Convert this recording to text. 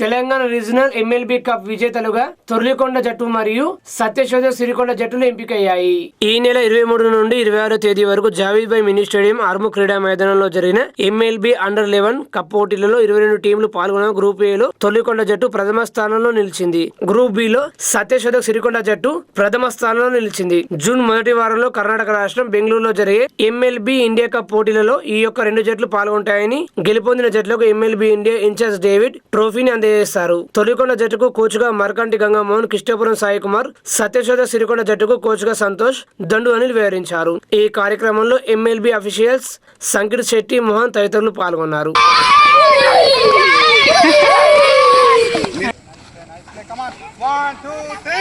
Telangana regional MLB cup విజేతలుగా తొర్లికొండ జట్టు మరియు సత్యశోధ సిరికొండ జట్టులు ఎంపికయ్యాయి. ఈ నెల 23 నుండి 26 తేదీ వరకు జావేద్ భాయ్ మినీ స్టేడియం ఆర్ము క్రీడా మైదానంలో జరిగిన MLB అండర్-11 కప్ పోటీలలో 22 టీంలు పాల్గొన్న గ్రూప్ A లో తొర్లికొండ జట్టు ప్రథమ స్థానంలో నిలిచింది. గ్రూప్ B లో సత్యశోధ సిరికొండ జట్టు ప్రథమ స్థానంలో నిలిచింది. జూన్ మొదటి వారంలో కర్ణాటక రాష్ట్రం బెంగళూరులో జరిగే MLB ఇండియా కప్ పోటీలలో ఈ యొక్క 2 జట్లు పాల్గొంటాయని గెలుపొందిన జట్లకు MLB ఇండియా ఇన్ఛార్జ్ డేవిడ్ ట్రోఫీని అందజేస్తారు. తొలికొండ జట్టుకు కోచ్గా మర్కంటి గంగామోహన్, కిష్టపురం సాయి కుమార్, సత్యశోధ సిరికొండ జట్టుకు కోచ్గా సంతోష్, దండు అనిల్ వివరించారు. ఈ కార్యక్రమంలో MLB అఫీషియల్స్ సంకిట్ శెట్టి, మోహన్ తదితరులు పాల్గొన్నారు. Come on. 1, 2, 3.